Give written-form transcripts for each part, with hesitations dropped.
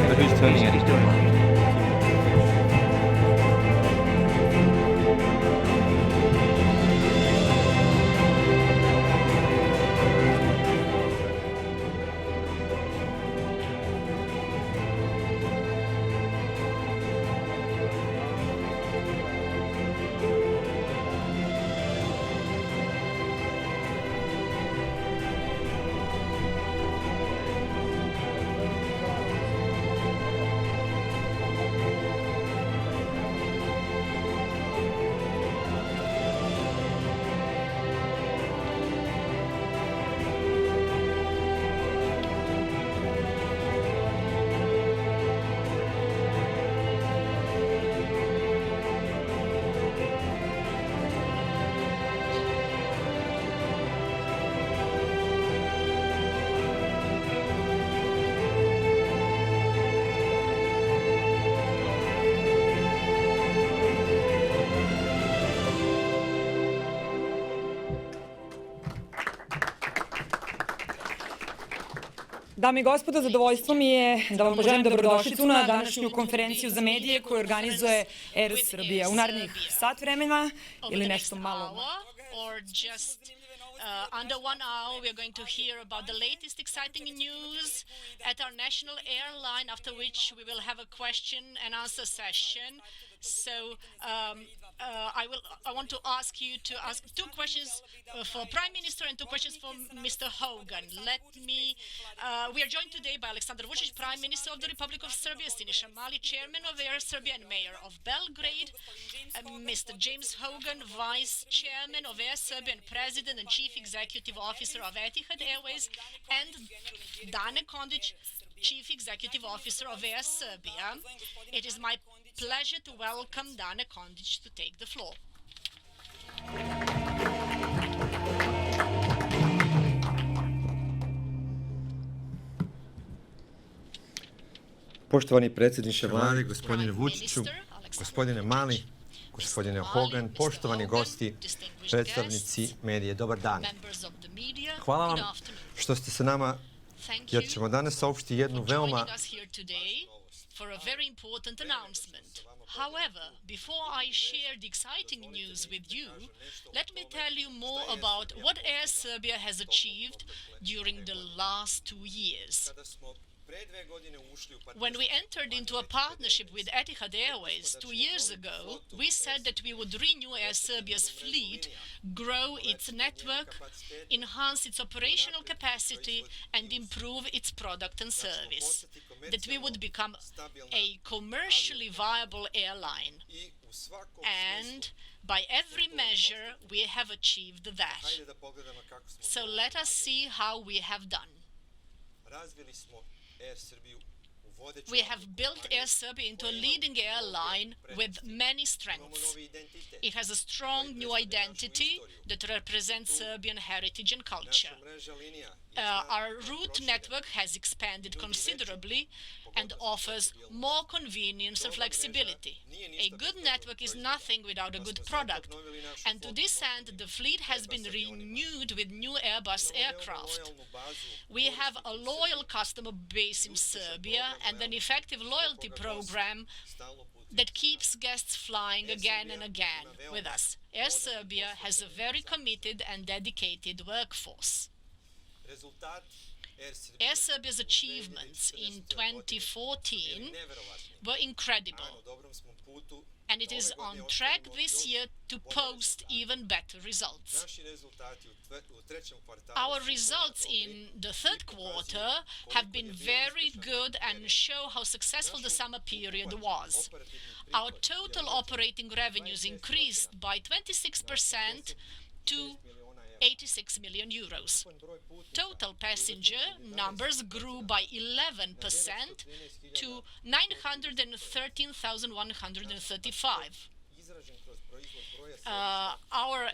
But who's turning it? He's doing it. Dame i gospodo, zadovoljstvo mi je da vam poželim dobrodošlicu na današnju konferenciju za medije koju organizuje Air Serbia. U narednih sat vremena ili nešto malo. Under 1 hour, we are going to hear about the latest exciting news at our national airline, after which we will have a question and answer session. So I want to ask you to ask 2 questions for Prime Minister and 2 questions for Mr. Hogan. We are joined today by Aleksandar Vučić, Prime Minister of the Republic of Serbia, Siniša Mali, Chairman of Air Serbia and Mayor of Belgrade, Mr. James Hogan, Vice Chairman of Air Serbia and President and Chief Executive Officer of Etihad Airways, and Dane Kondić, Chief Executive Officer of Air Serbia. It is my pleasure to welcome Dane Kondić to take the floor. Poštovani predsjedniče vlade, gospodine Vučiću, gospodine Mali, gospodine Hogan, poštovani gosti, predstavnici medije, dobar dan. Hvala vam što ste sa nama, jer ćemo danas saopštiti jednu veoma However, before I share the exciting news with you, let me tell you more about what Air Serbia has achieved during the last 2 years. When we entered into a partnership with Etihad Airways 2 years ago, we said that we would renew Air Serbia's fleet, grow its network, enhance its operational capacity, and improve its product and service. That we would become a commercially viable airline. And by every measure, we have achieved that. So let us see how we have done. We have built Air Serbia into a leading airline with many strengths. It has a strong new identity that represents Serbian heritage and culture. Our route network has expanded considerably and offers more convenience and flexibility. A good network is nothing without a good product, and to this end, the fleet has been renewed with new Airbus aircraft. We have a loyal customer base in Serbia and an effective loyalty program that keeps guests flying again and again with us. Air Serbia has a very committed and dedicated workforce. Air Serbia's achievements in 2014 were incredible, and it is on track this year to post even better results. Our results in the third quarter have been very good and show how successful the summer period was. Our total operating revenues increased by 26% to 86 million euros. Total passenger numbers grew by 11% to 913,135. Our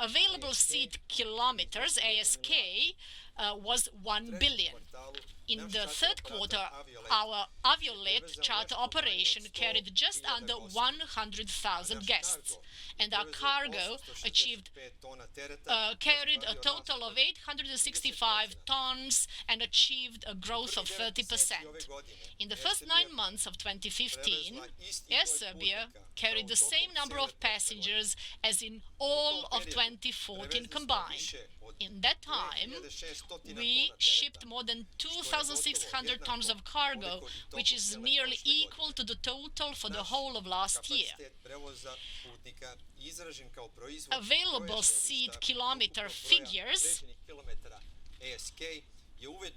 available seat kilometers, ASK, was 1 billion. In the third quarter, our Aviolet charter operation carried just under 100,000 guests, and our cargo carried a total of 865 tons and achieved a growth of 30%. In the first 9 months of 2015, Air Serbia carried the same number of passengers as in all of 2014 combined. In that time, we shipped more than 2,600 tons of cargo, which is nearly equal to the total for the whole of last year. Available seat kilometer figures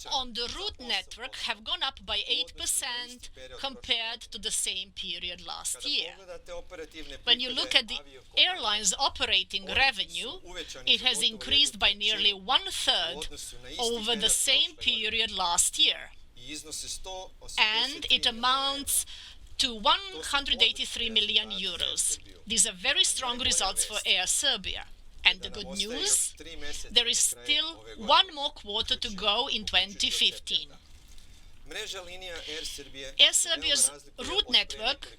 on the route network have gone up by 8% compared to the same period last year. When you look at the airline's operating revenue, it has increased by nearly 1/3 over the same period last year, and it amounts to 183 million euros. These are very strong results for Air Serbia. And the good news, there is still one more quarter to go in 2015. Air Serbia's route network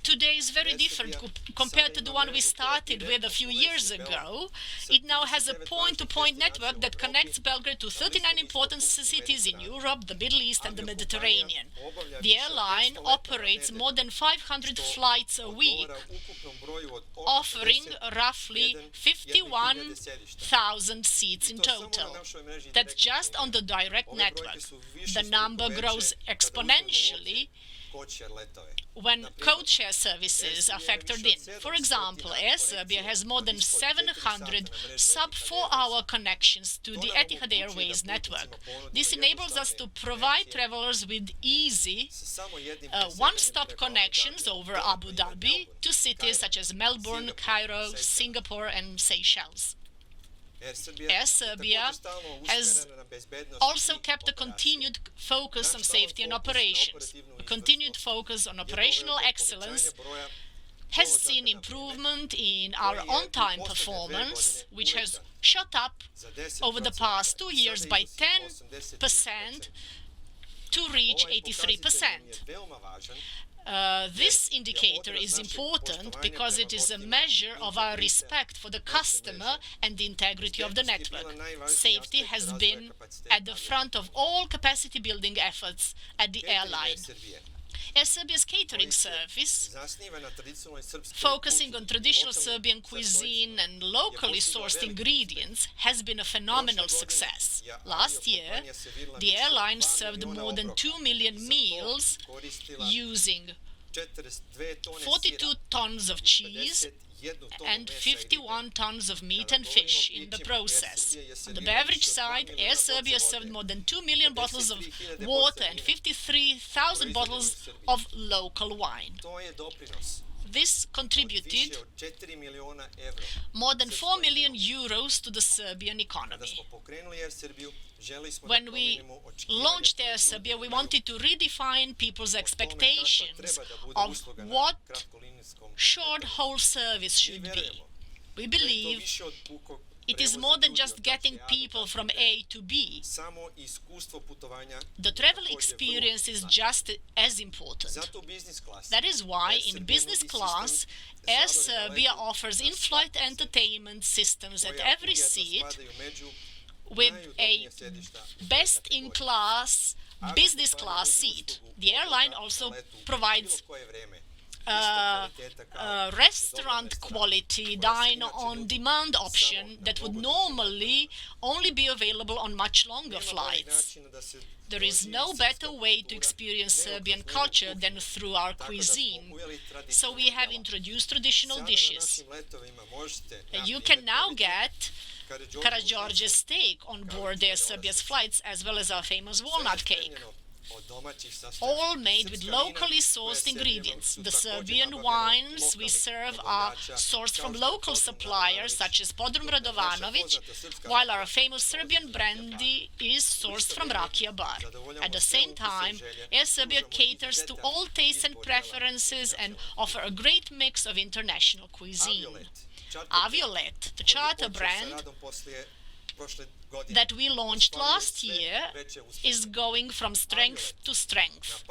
today is very different compared to the one we started with a few years ago. It now has a point-to-point network that connects Belgrade to 39 important cities in Europe, the Middle East and the Mediterranean. The airline operates more than 500 flights a week, offering roughly 51,000 seats in total. That's just on the direct network. The number grows exponentially when codeshare services are factored in. For example, Air Serbia has more than 700 sub-4-hour connections to the Etihad Airways network. This enables us to provide travelers with easy one-stop connections over Abu Dhabi to cities such as Melbourne, Cairo, Singapore and Seychelles. Air Serbia has also kept a continued focus on safety and operations. A continued focus on operational excellence has seen improvement in our on-time performance, which has shot up over the past 2 years by 10% to reach 83%. This indicator is important because it is a measure of our respect for the customer and the integrity of the network. Safety has been at the front of all capacity building efforts at the airline. Air Serbia's catering service, focusing on traditional Serbian cuisine and locally sourced ingredients, has been a phenomenal success. Last year, the airline served more than 2 million meals using 42 tons of cheese and 51 tons of meat and fish in the process. On the beverage side, Air Serbia served more than 2 million bottles of water and 53,000 bottles of local wine. This contributed more than 4 million euros to the Serbian economy. When we launched Air Serbia, we wanted to redefine people's expectations of what short-haul service should be. We believe it is more than just getting people from A to B. The travel experience is just as important. That is why in business class, Air Serbia offers in-flight entertainment systems at every seat with a best-in-class business class seat. The airline also provides restaurant quality dine-on-demand option that would normally only be available on much longer flights. There is no better way to experience Serbian culture than through our cuisine. So we have introduced traditional dishes. You can now get Karađorđe steak on board Air Serbia's flights, as well as our famous walnut cake, all made with locally sourced ingredients. The Serbian wines we serve are sourced from local suppliers such as Podrum Radovanović, while our famous Serbian brandy is sourced from Rakija Bar. At the same time, Air Serbia caters to all tastes and preferences and offer a great mix of international cuisine. Aviolet, the charter brand, that we launched last year is going from strength to strength.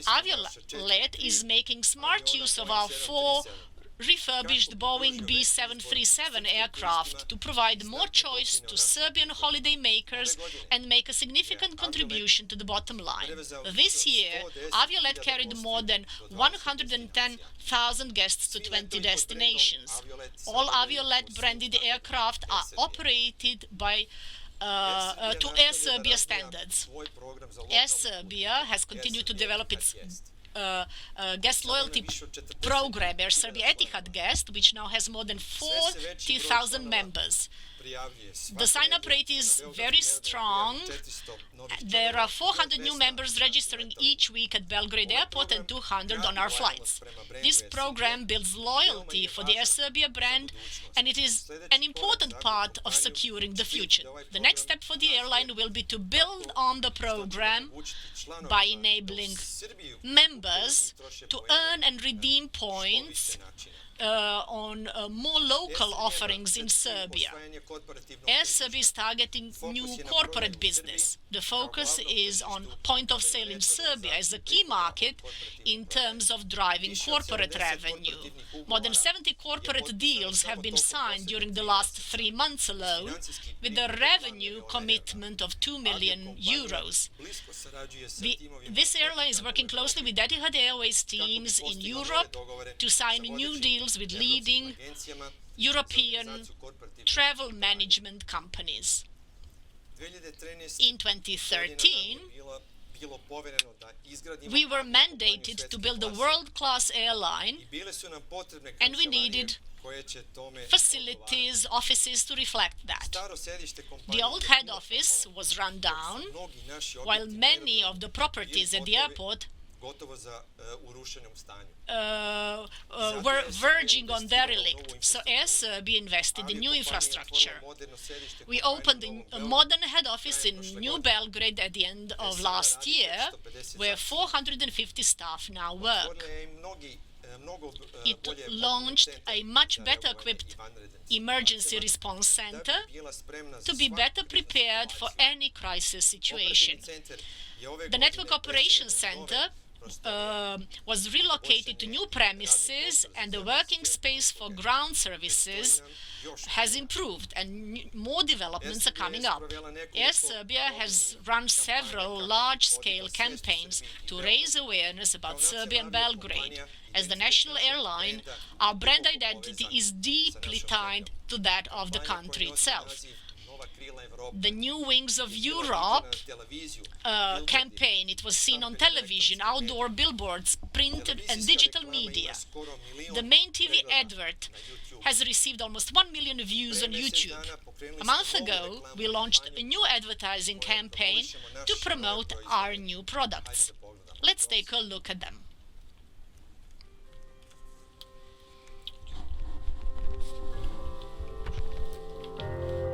Aviolet is making smart use of our 4 refurbished Boeing B737 aircraft to provide more choice to Serbian holidaymakers and make a significant contribution to the bottom line. This year, Aviolet carried more than 110,000 guests to 20 destinations. All Aviolet branded aircraft are operated by to Air Serbia standards. Air Serbia has continued to develop its guest loyalty program, Air Serbia Etihad Guest, which now has more than 40,000 members. The sign-up rate is very strong. There are 400 new members registering each week at Belgrade Airport and 200 on our flights. This program builds loyalty for the Air Serbia brand, and it is an important part of securing the future. The next step for the airline will be to build on the program by enabling members to earn and redeem points on more local offerings in Serbia. Air Serbia is targeting new corporate business. The focus is on point of sale in Serbia as a key market in terms of driving corporate revenue. More than 70 corporate deals have been signed during the last 3 months alone, with a revenue commitment of 2 million euros. This airline is working closely with Etihad Airways teams in Europe to sign new deals with leading European travel management companies. In 2013, we were mandated to build a world-class airline, and we needed facilities, offices to reflect that. The old head office was run down, while many of the properties at the airport were verging on derelict, so Air Serbia invested in new infrastructure. We opened a modern head office in New Belgrade at the end of last year, where 450 staff now work. It launched a much better equipped emergency response center to be better prepared for any crisis situation. The Network Operations Center was relocated to new premises, and the working space for ground services has improved, and more developments are coming up. Air Serbia has run several large-scale campaigns to raise awareness about Serbia and Belgrade. As the national airline, our brand identity is deeply tied to that of the country itself. The New Wings of Europe campaign, it was seen on television, outdoor billboards, printed and digital media. The main TV advert has received almost 1 million views on YouTube. A month ago, we launched a new advertising campaign to promote our new products. Let's take a look at them.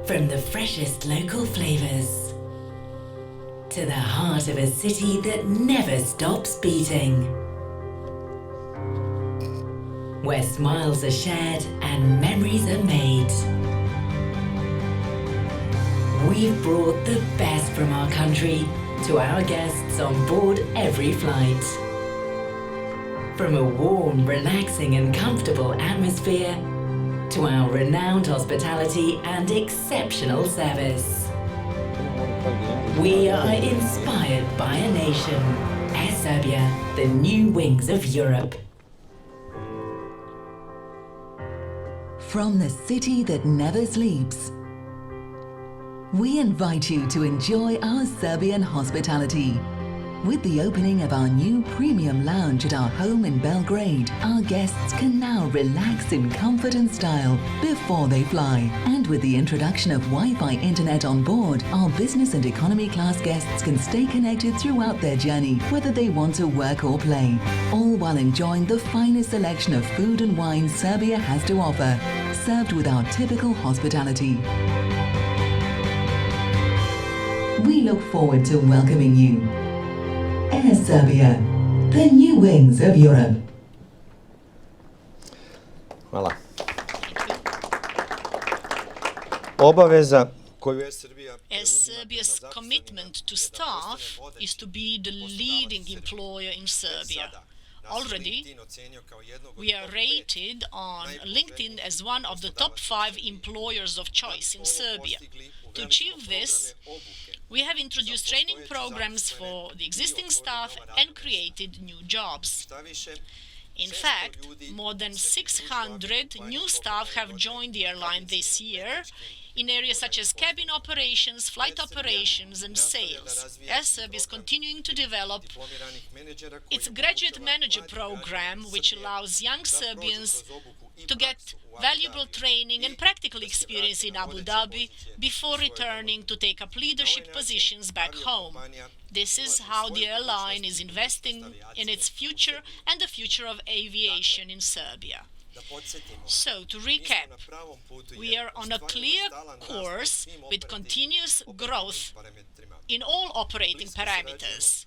From the freshest local flavors to the heart of a city that never stops beating, where smiles are shared and memories are made. We've brought the best from our country to our guests on board every flight. From a warm, relaxing and comfortable atmosphere to our renowned hospitality and exceptional service. We are inspired by a nation. Air Serbia, the new wings of Europe. From the city that never sleeps, we invite you to enjoy our Serbian hospitality. With the opening of our new premium lounge at our home in Belgrade, our guests can now relax in comfort and style before they fly. And with the introduction of Wi-Fi internet on board, our business and economy class guests can stay connected throughout their journey, whether they want to work or play, all while enjoying the finest selection of food and wine Serbia has to offer, served with our typical hospitality. We look forward to welcoming you. Air Serbia, the new wings of Europe. Hvala. Obaveza koju je Srbija Air Serbia's commitment to staff is to be the leading employer in Serbia. Already, we are rated on LinkedIn as one of the top 5 employers of choice in Serbia. To achieve this, we have introduced training programs for the existing staff and created new jobs. In fact, more than 600 new staff have joined the airline this year in areas such as cabin operations, flight operations, and sales. Air Serbia is continuing to develop its graduate manager program, which allows young Serbians to get valuable training and practical experience in Abu Dhabi before returning to take up leadership positions back home. This is how the airline is investing in its future and the future of aviation in Serbia. So, to recap, we are on a clear course with continuous growth in all operating parameters,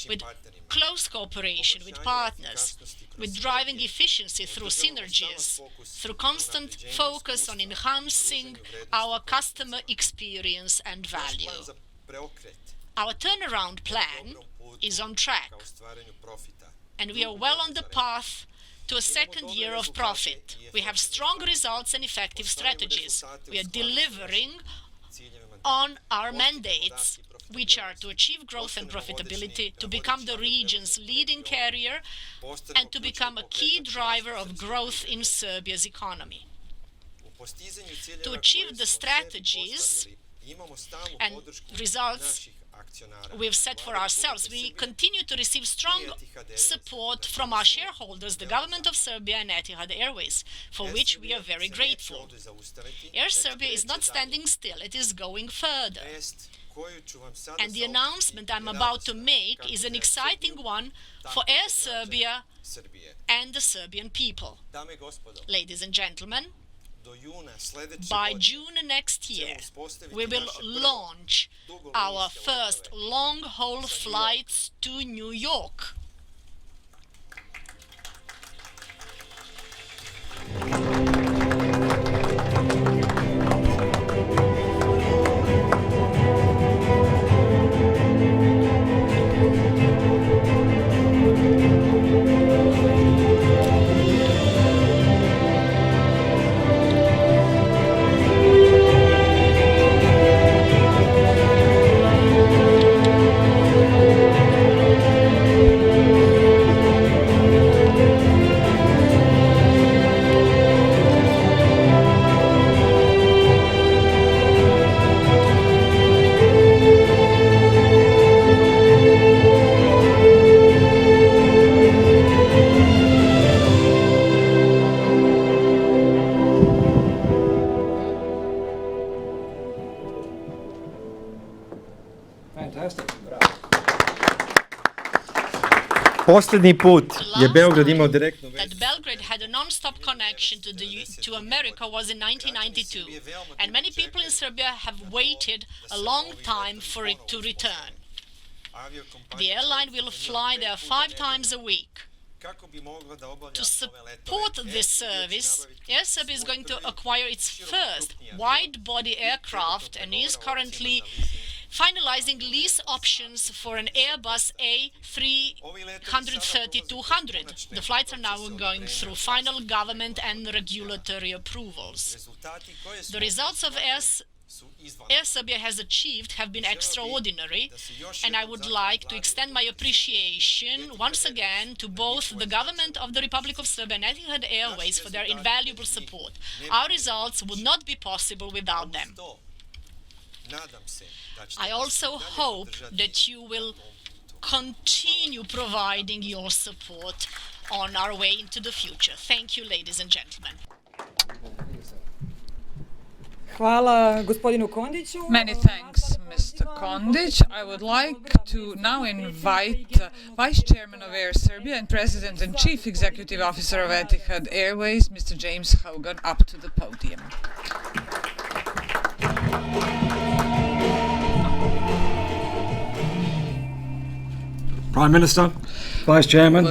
with close cooperation with partners, with driving efficiency through synergies, through constant focus on enhancing our customer experience and value. Our turnaround plan is on track, and we are well on the path to a second year of profit. We have strong results and effective strategies. We are delivering on our mandates, which are to achieve growth and profitability, to become the region's leading carrier, and to become a key driver of growth in Serbia's economy. To achieve the strategies and results we've set for ourselves, we continue to receive strong support from our shareholders, the government of Serbia and Etihad Airways, for which we are very grateful. Air Serbia is not standing still, it is going further. And the announcement I'm about to make is an exciting one for Air Serbia and the Serbian people. Ladies and gentlemen, by June next year, we will launch our first long-haul flights to New York. Posljednji put je Beograd imao direktnu vezu. That Belgrade had a non-stop connection to America was in 1992, and many people in Serbia have waited a long time for it to return. The airline will fly there 5 times a week. To support this service, Air Serbia is going to acquire its first wide-body aircraft and is currently finalizing lease options for an Airbus A330-200. The flights are now going through final government and regulatory approvals. The results of Air Serbia has achieved have been extraordinary, and I would like to extend my appreciation once again to both the government of the Republic of Serbia and Etihad Airways for their invaluable support. Our results would not be possible without them. I also hope that you will continue providing your support on our way into the future. Thank you, ladies and gentlemen. Hvala gospodinu Kondiću. Many thanks, Mr. Kondić. I would like to now invite Vice Chairman of Air Serbia and President and Chief Executive Officer of Etihad Airways, Mr. James Hogan, up to the podium. Prime Minister, Vice Chairman,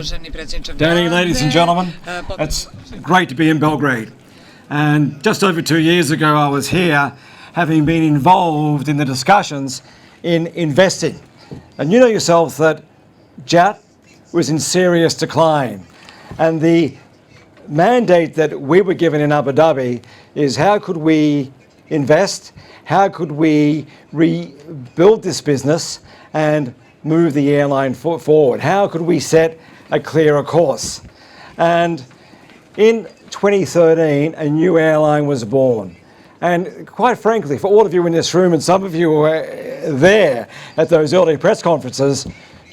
Danny, ladies and gentlemen, it's great to be in Belgrade. And just over 2 years ago I was here having been involved in the discussions in investing. And you know yourself that JAT was in serious decline. And the mandate that we were given in Abu Dhabi is how could we invest, how could we rebuild this business and move the airline forward? How could we set a clearer course? And in 2013, a new airline was born. And quite frankly, for all of you in this room, and some of you were there at those early press conferences,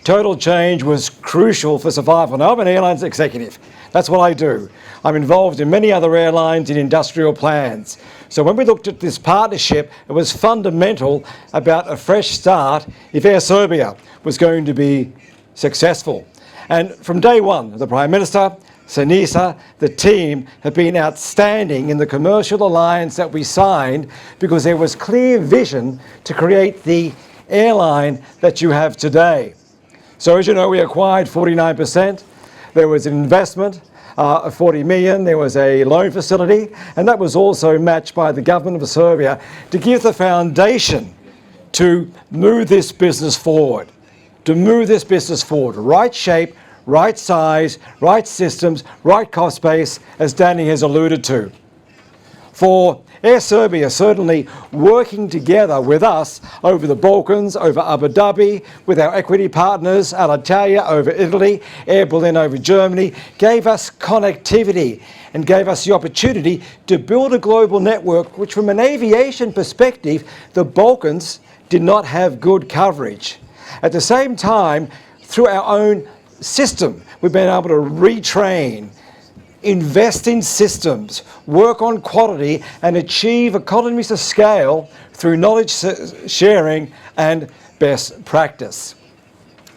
total change was crucial for survival. Now, I'm an airlines executive. That's what I do. I'm involved in many other airlines in industrial plans. So when we looked at this partnership, it was fundamental about a fresh start if Air Serbia was going to be successful. And from day one, the Prime Minister, Sinisa, the team have been outstanding in the commercial alliance that we signed because there was clear vision to create the airline that you have today. So as you know, we acquired 49%. There was an investment of 40 million. There was a loan facility, and that was also matched by the government of Serbia to give the foundation to move this business forward. Right shape, right size, right systems, right cost base, as Danny has alluded to. For Air Serbia, certainly working together with us over the Balkans, over Abu Dhabi, with our equity partners, Alitalia over Italy, Air Berlin over Germany, gave us connectivity and gave us the opportunity to build a global network which, from an aviation perspective, the Balkans did not have good coverage. At the same time, through our own system, we've been able to retrain, invest in systems, work on quality, and achieve economies of scale through knowledge sharing and best practice.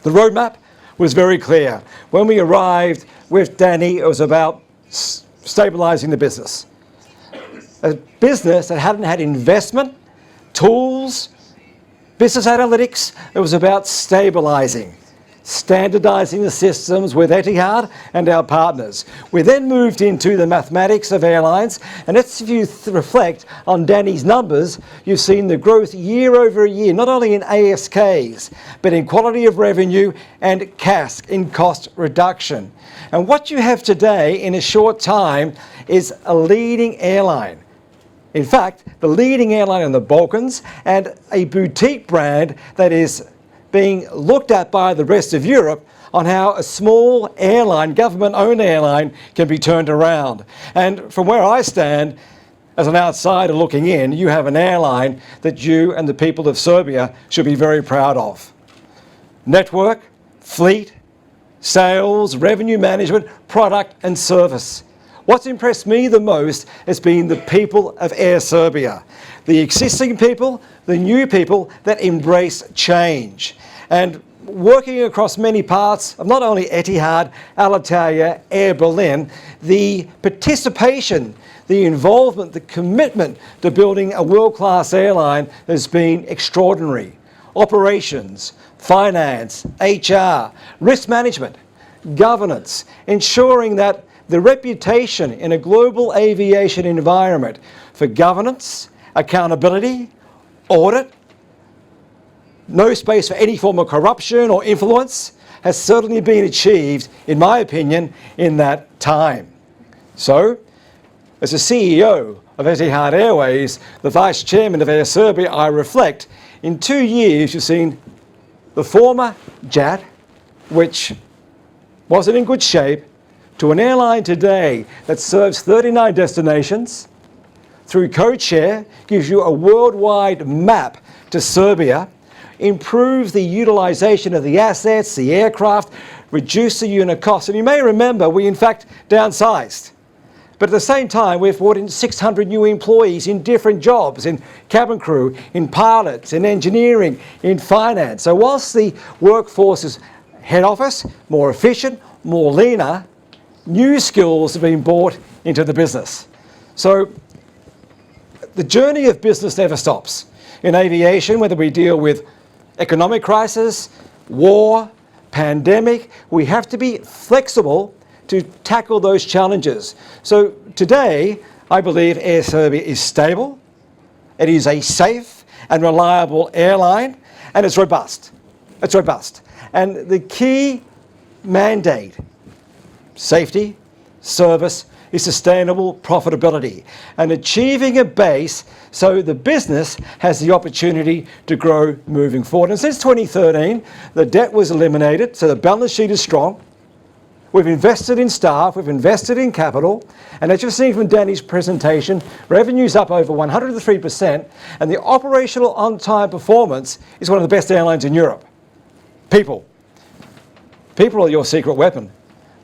The roadmap was very clear. When we arrived with Danny, it was about stabilizing the business. A business that hadn't had investment, tools, business analytics, it was about stabilizing, standardizing the systems with Etihad and our partners. We then moved into the mathematics of airlines, and if you reflect on Danny's numbers, you've seen the growth year over year, not only in ASKs, but in quality of revenue and CASK, in cost reduction. And what you have today in a short time is a leading airline. In fact, the leading airline in the Balkans and a boutique brand that is being looked at by the rest of Europe on how a small airline, government-owned airline, can be turned around. And from where I stand, as an outsider looking in, you have an airline that you and the people of Serbia should be very proud of. Network, fleet, sales, revenue management, product and service. What's impressed me the most has been the people of Air Serbia. The existing people, the new people that embrace change. And working across many parts of not only Etihad, Alitalia, Air Berlin, the participation, the involvement, the commitment to building a world-class airline has been extraordinary. Operations, finance, HR, risk management, governance, ensuring that the reputation in a global aviation environment for governance, accountability, audit, no space for any form of corruption or influence has certainly been achieved, in my opinion, in that time. So, as a CEO of Etihad Airways, the Vice Chairman of Air Serbia, I reflect, in 2 years you've seen the former JAT, which wasn't in good shape, to an airline today that serves 39 destinations, through code-share, gives you a worldwide map to Serbia, improves the utilization of the assets, the aircraft, reduce the unit cost. And you may remember we in fact downsized. But at the same time, we've brought in 600 new employees in different jobs, in cabin crew, in pilots, in engineering, in finance. So whilst the workforce is head office, more efficient, more leaner, new skills have been brought into the business. So the journey of business never stops. In aviation, whether we deal with economic crisis, war, pandemic, we have to be flexible to tackle those challenges. So today, I believe Air Serbia is stable, It is a safe and reliable airline, and it's robust. It's robust. And the key mandate, safety, service, is sustainable profitability and achieving a base so the business has the opportunity to grow moving forward. And since 2013, the debt was eliminated, so the balance sheet is strong. We've invested in staff, we've invested in capital, and as you've seen from Danny's presentation, revenue's up over 103%, and the operational on-time performance is one of the best airlines in Europe. People. People are your secret weapon.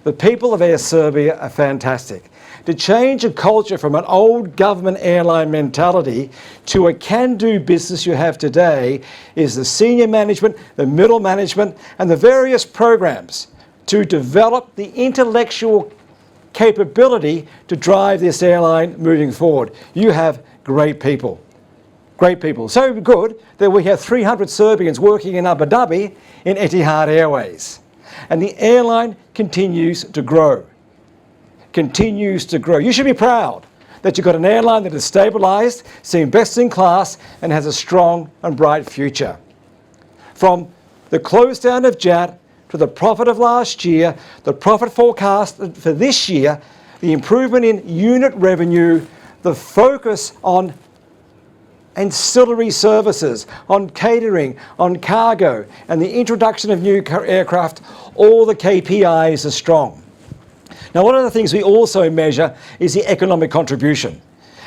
The people of Air Serbia are fantastic. To change a culture from an old government airline mentality to a can-do business you have today is the senior management, the middle management, and the various programs to develop the intellectual capability to drive this airline moving forward. You have great people. Great people. So good that we have 300 Serbians working in Abu Dhabi in Etihad Airways. And the airline continues to grow. Continues to grow. You should be proud that you've got an airline that is stabilised, seen best in class, and has a strong and bright future. From the close down of JAT to the profit of last year, the profit forecast for this year, the improvement in unit revenue, the focus on ancillary services, on catering, on cargo, and the introduction of new aircraft, all the KPIs are strong. Now, one of the things we also measure is the economic contribution.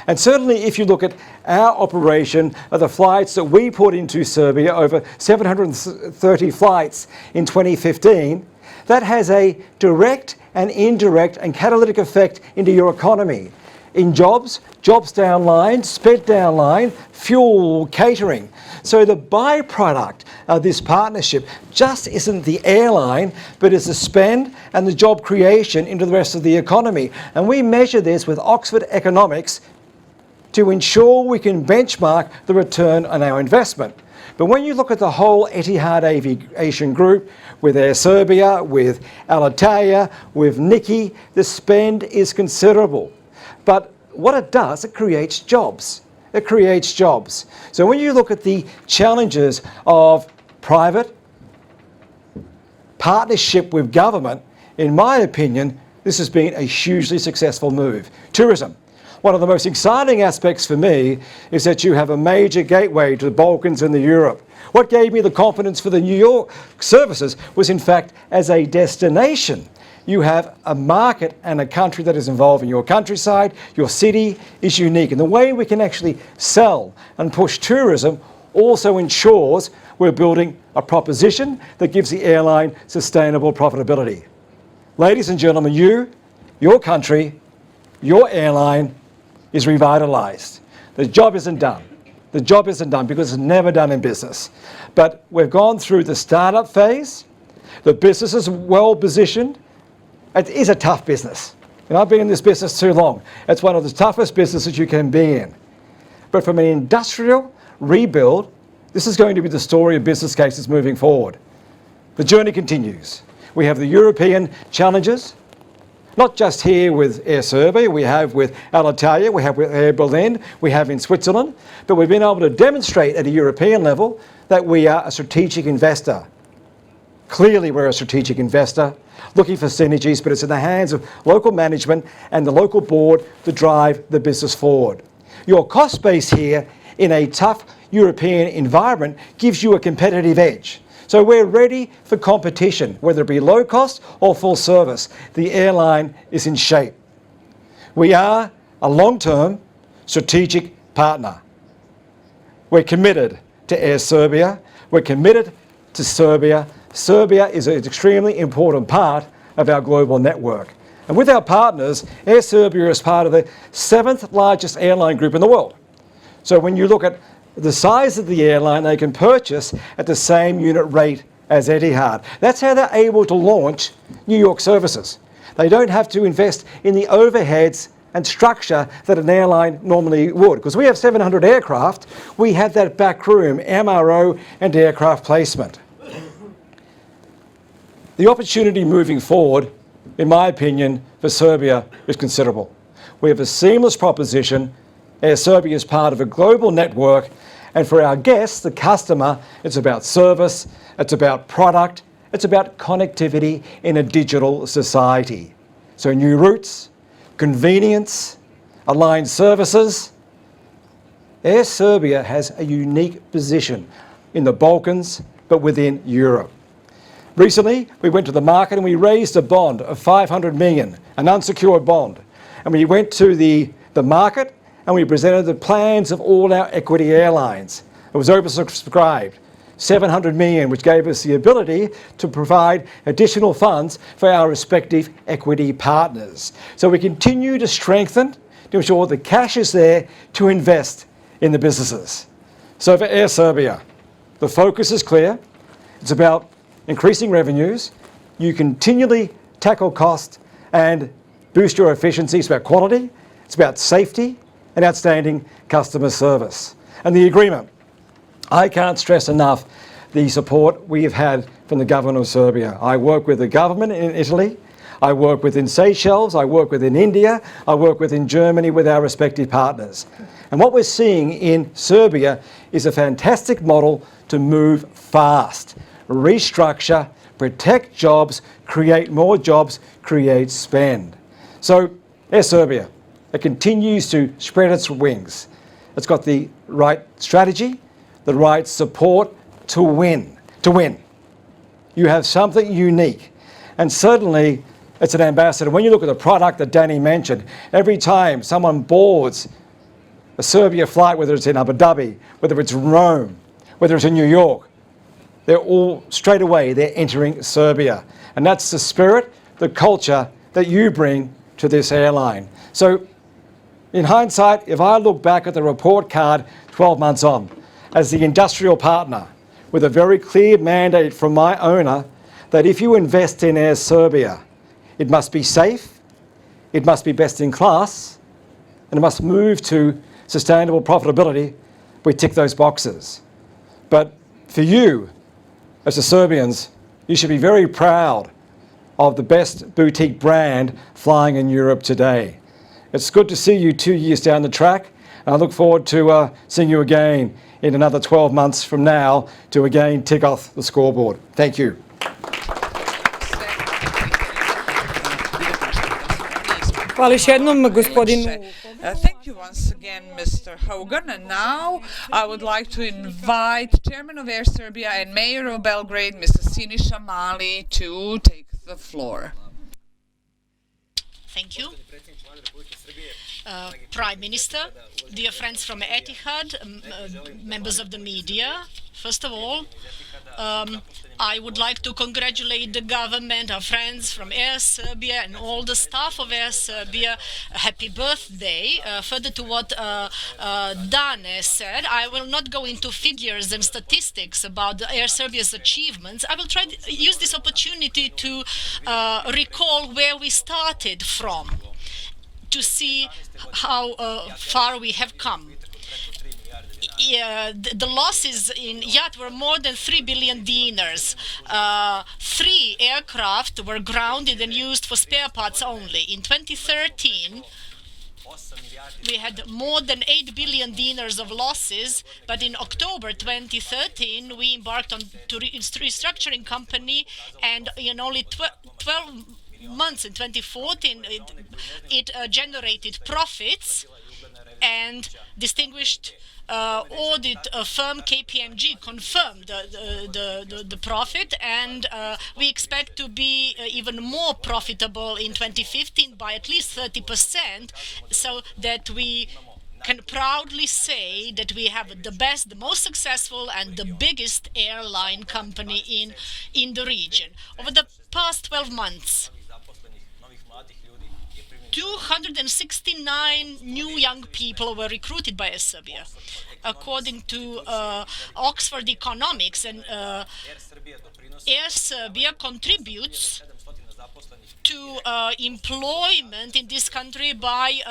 And certainly if you look at our operation of the flights that we put into Serbia, over 730 flights in 2015, that has a direct and indirect and catalytic effect into your economy. In jobs, jobs downline, spent downline, fuel, catering. So the byproduct of this partnership just isn't the airline, but it's the spend and the job creation into the rest of the economy. And we measure this with Oxford Economics to ensure we can benchmark the return on our investment. But when you look at the whole Etihad Aviation Group, with Air Serbia, with Alitalia, with Niki, the spend is considerable. But what it does, it creates jobs. It creates jobs. So when you look at the challenges of private partnership with government, in my opinion, this has been a hugely successful move. Tourism. One of the most exciting aspects for me is that you have a major gateway to the Balkans and the Europe. What gave me the confidence for the New York services was, in fact, as a destination. You have a market and a country that is involved in your countryside. Your city is unique. And the way we can actually sell and push tourism also ensures we're building a proposition that gives the airline sustainable profitability. Ladies and gentlemen, your country, your airline is revitalised. The job isn't done. The job isn't done because it's never done in business. But we've gone through the startup phase. The business is well positioned. It is a tough business. And I've been in this business too long. It's one of the toughest businesses you can be in. But from an industrial rebuild, this is going to be the story of business cases moving forward. The journey continues. We have the European challenges, not just here with Air Serbia, we have with Alitalia, we have with Air Berlin, we have in Switzerland, but we've been able to demonstrate at a European level that we are a strategic investor. Clearly we're a strategic investor, looking for synergies, but it's in the hands of local management and the local board to drive the business forward. Your cost base here in a tough European environment gives you a competitive edge. So we're ready for competition, whether it be low cost or full service. The airline is in shape. We are a long-term strategic partner. We're committed to Air Serbia. We're committed to Serbia. Serbia is an extremely important part of our global network. And with our partners, Air Serbia is part of the 7th largest airline group in the world. So when you look at the size of the airline, they can purchase at the same unit rate as Etihad. That's how they're able to launch New York services. They don't have to invest in the overheads and structure that an airline normally would. Because we have 700 aircraft, we have that back room, MRO and aircraft placement. The opportunity moving forward, in my opinion, for Serbia is considerable. We have a seamless proposition Air Serbia is part of a global network, and for our guests, the customer, it's about service, it's about product, it's about connectivity in a digital society. So new routes, convenience, aligned services. Air Serbia has a unique position in the Balkans, but within Europe. Recently, we went to the market and we raised a bond of 500 million, an unsecured bond. And we went to the market and we presented the plans of all our equity airlines. It was oversubscribed, 700 million, which gave us the ability to provide additional funds for our respective equity partners. So we continue to strengthen to ensure the cash is there to invest in the businesses. So for Air Serbia, the focus is clear. It's about increasing revenues. You continually tackle cost and boost your efficiency. It's about quality, it's about safety and outstanding customer service. And the agreement, I can't stress enough the support we have had from the government of Serbia. I work with the government in Italy, I work within Seychelles, I work within India, I work within Germany with our respective partners. And what we're seeing in Serbia is a fantastic model to move fast, restructure, protect jobs, create more jobs, create spend. So Air Serbia, it continues to spread its wings. It's got the right strategy, the right support to win. You have something unique. And certainly it's an ambassador. When you look at the product that Danny mentioned, every time someone boards a Serbia flight, whether it's in Abu Dhabi, whether it's Rome, whether it's in New York, they're all straight away, they're entering Serbia. And that's the spirit, the culture that you bring to this airline. So in hindsight, if I look back at the report card 12 months on, as the industrial partner, with a very clear mandate from my owner that if you invest in Air Serbia, it must be safe, it must be best in class, and it must move to sustainable profitability, we tick those boxes. But for you, as the Serbians, you should be very proud of the best boutique brand flying in Europe today. It's good to see you 2 years down the track, and I look forward to seeing you again in another 12 months from now to again tick off the scoreboard. Thank you. Hvala još jednom gospodinu. Thank you once again, Mr. Hogan. And now I would like to invite Chairman of Air Serbia and Mayor of Belgrade, Mr. Siniša Mali, to take the floor. Thank you. Prime Minister, dear friends from Etihad, members of the media, first of all, I would like to congratulate the government, our friends from Air Serbia and all the staff of Air Serbia. Happy birthday. Further to what Dane said, I will not go into figures and statistics about Air Serbia's achievements. I will try to use this opportunity to recall where we started from, to see how far we have come. The losses in yacht were more than 3 billion dinars. 3 aircraft were grounded and used for spare parts only. In 2013, we had more than 8 billion dinars of losses, but in October 2013, we embarked on to restructuring company, and in only 12 months in 2014, it generated profits, and distinguished audit firm KPMG confirmed the profit, and we expect to be even more profitable in 2015 by at least 30%, so that we can proudly say that we have the best, the most successful and the biggest airline company in the region. Over the past 12 months, 269 new young people were recruited by Air Serbia. According to Oxford Economics, and Air Serbia contributes to employment in this country by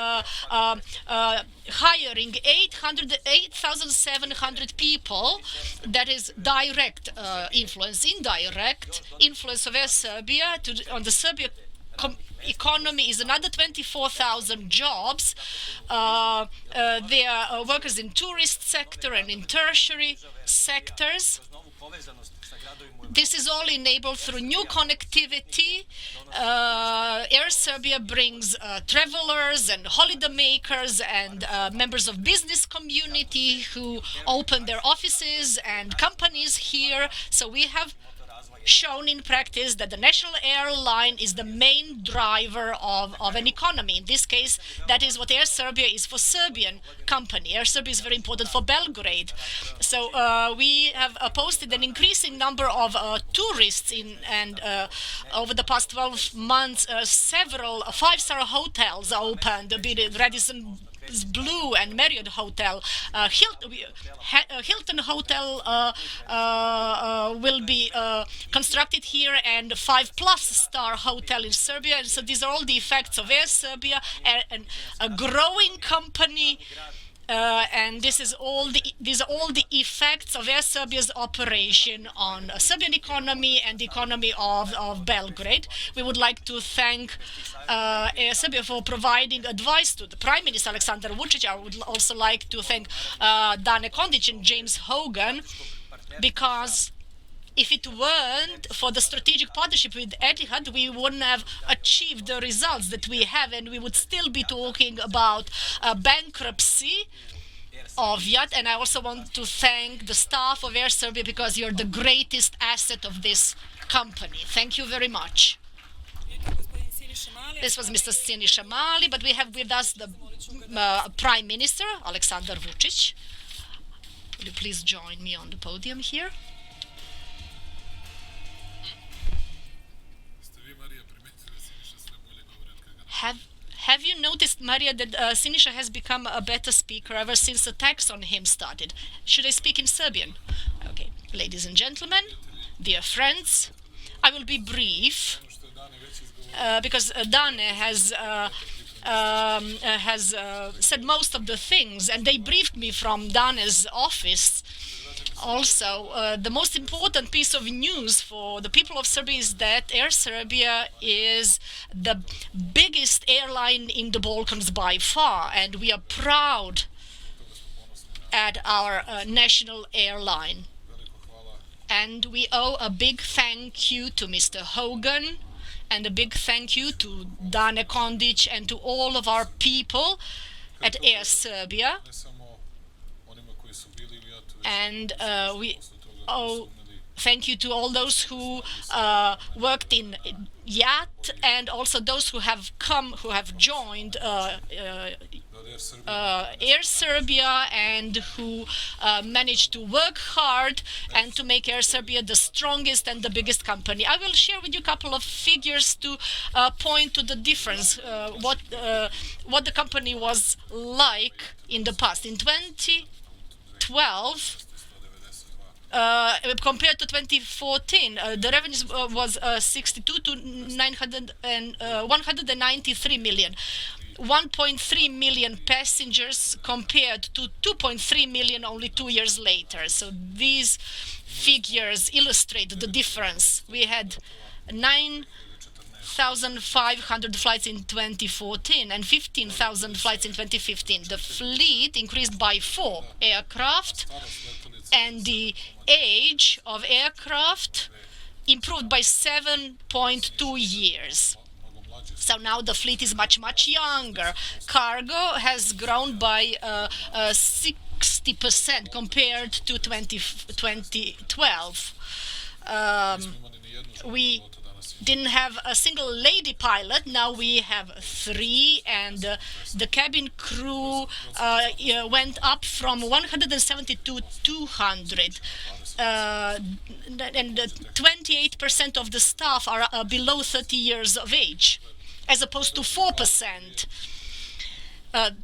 hiring 8,700 people. That is direct influence. Indirect influence of Air Serbia on the Serbia economy is another 24,000 jobs. There are workers in tourist sector and in tertiary sectors. This is all enabled through new connectivity. Air Serbia brings travelers and holidaymakers and members of business community who open their offices and companies here. So we have shown in practice that the national airline is the main driver of an economy. In this case, that is what Air Serbia is for Serbian company. Air Serbia is very important for Belgrade. So we have posted an increasing number of tourists and over the past 12 months, several five-star hotels opened, be it Radisson Blue and Marriott Hotel. Hilton Hotel will be constructed here, and 5+ star hotel in Serbia. And so these are all the effects of Air Serbia, and a growing company. And these are all the effects of Air Serbia's operation on Serbian economy and the economy of Belgrade. We would like to thank Air Serbia for providing advice to the Prime Minister Aleksandar Vučić. I would also like to thank Dane Kondić and James Hogan, because if it weren't for the strategic partnership with Etihad, we wouldn't have achieved the results that we have, and we would still be talking about bankruptcy of Yat. And I also want to thank the staff of Air Serbia, because you're the greatest asset of this company. Thank you very much. This was Mr. Siniša Mali, but we have with us the Prime Minister, Aleksandar Vučić. Will you please join me on the podium here? Have you noticed, Maria, that Siniša has become a better speaker ever since the tax on him started? Should I speak in Serbian? Okay. Ladies and gentlemen, dear friends, I will be brief, because Dane has said most of the things, and they briefed me from Dane's office. Also, the most important piece of news for the people of Serbia is that Air Serbia is the biggest airline in the Balkans by far, and we are proud at our national airline. And we owe a big thank you to Mr. Hogan, and a big thank you to Dane Kondić and to all of our people at Air Serbia. And we owe thank you to all those who worked in Yat, and also those who have joined Air Serbia, and who managed to work hard and to make Air Serbia the strongest and the biggest company. I will share with you a couple of figures to point to the difference, what the company was like in the past. In 2012, compared to 2014, the revenues was 62 to 193 million. 1.3 million passengers compared to 2.3 million only 2 years later. So these figures illustrate the difference. We had 9,500 flights in 2014 and 15,000 flights in 2015. The fleet increased by 4 aircraft, and the age of aircraft improved by 7.2 years. So now the fleet is much, much younger. Cargo has grown by 60% compared to 2012. We didn't have a single lady pilot. Now we have 3, and the cabin crew went up from 170 to 200. And 28% of the staff are below 30 years of age, as opposed to 4%. That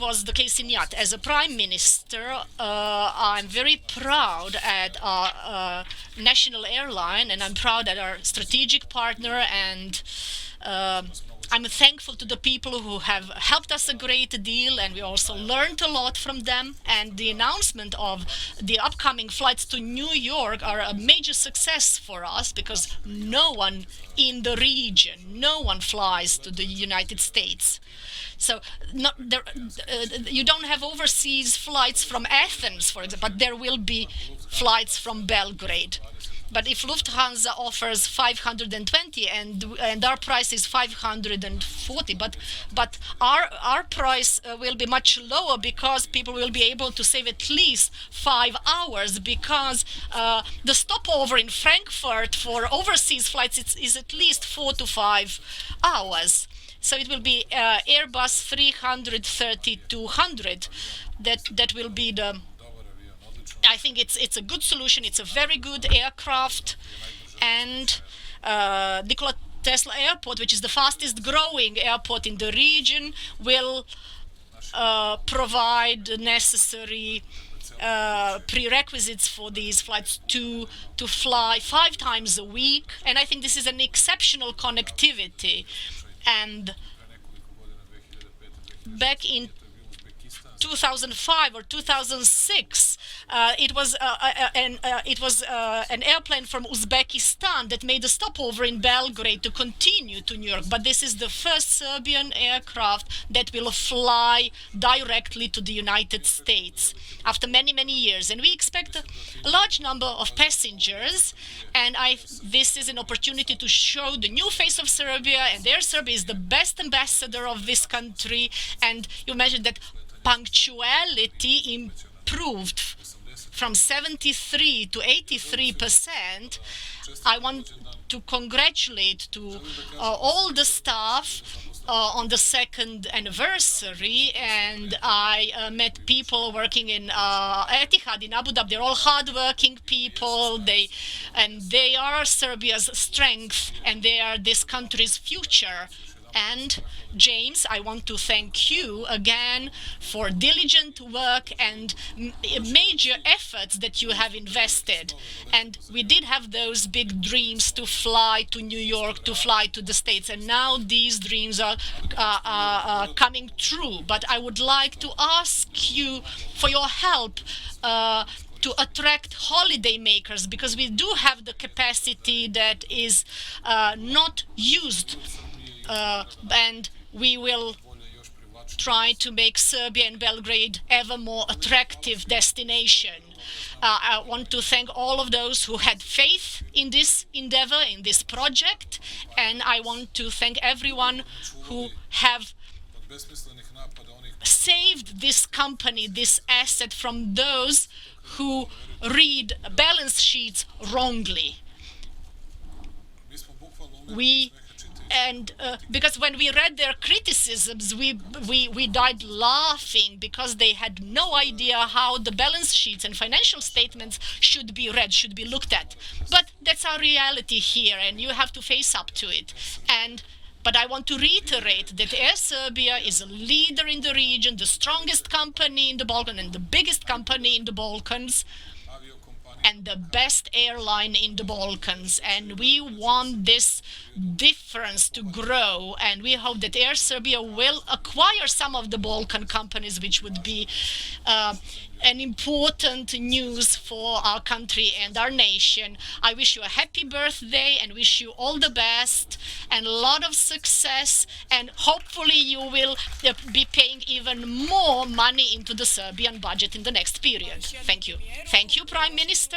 was the case in Yat. As a Prime Minister, I'm very proud at our national airline, and I'm proud at our strategic partner and I'm thankful to the people who have helped us a great deal, and we also learned a lot from them. And the announcement of the upcoming flights to New York are a major success for us, because no one in the region, no one flies to the United States. So you don't have overseas flights from Athens, for example, but there will be flights from Belgrade. But if Lufthansa offers 520 and our price is 540, but our price will be much lower, because people will be able to save at least 5 hours, because the stopover in Frankfurt for overseas flights is at least 4 to 5 hours. So it will be Airbus 330-200 that will be the. I think it's a good solution. It's a very good aircraft, and Nikola Tesla Airport, which is the fastest growing airport in the region, will provide the necessary prerequisites for these flights to fly 5 times a week. And I think this is an exceptional connectivity. And back in 2005 or 2006, it was an airplane from Uzbekistan that made a stopover in Belgrade to continue to New York. But this is the first Serbian aircraft that will fly directly to the United States after many, many years. And we expect a large number of passengers. And this is an opportunity to show the new face of Serbia. And Air Serbia is the best ambassador of this country. And you mentioned that punctuality improved from 73 to 83%. I want to congratulate to all the staff on the second anniversary, and I met people working in Etihad in Abu Dhabi. They're all hardworking people. They are Serbia's strength, and they are this country's future. And James, I want to thank you again for diligent work and major efforts that you have invested. And we did have those big dreams to fly to New York, to fly to the States, and now these dreams are coming true. But I would like to ask you for your help to attract holiday makers, because we do have the capacity that is not used. And we will try to make Serbia and Belgrade ever more attractive destination. I want to thank all of those who had faith in this endeavor, in this project, and I want to thank everyone who have saved this company, this asset, from those who read balance sheets wrongly. Because when we read their criticisms, we died laughing, because they had no idea how the balance sheets and financial statements should be read, should be looked at. But that's our reality here, and you have to face up to it. But I want to reiterate that Air Serbia is a leader in the region, the strongest company in the Balkans and the biggest company in the Balkans, and the best airline in the Balkans. And we want this difference to grow, and we hope that Air Serbia will acquire some of the Balkan companies, which would be an important news for our country and our nation. I wish you a happy birthday and wish you all the best and a lot of success, and hopefully you will be paying even more money into the Serbian budget in the next period. Thank you. Thank you, Prime Minister.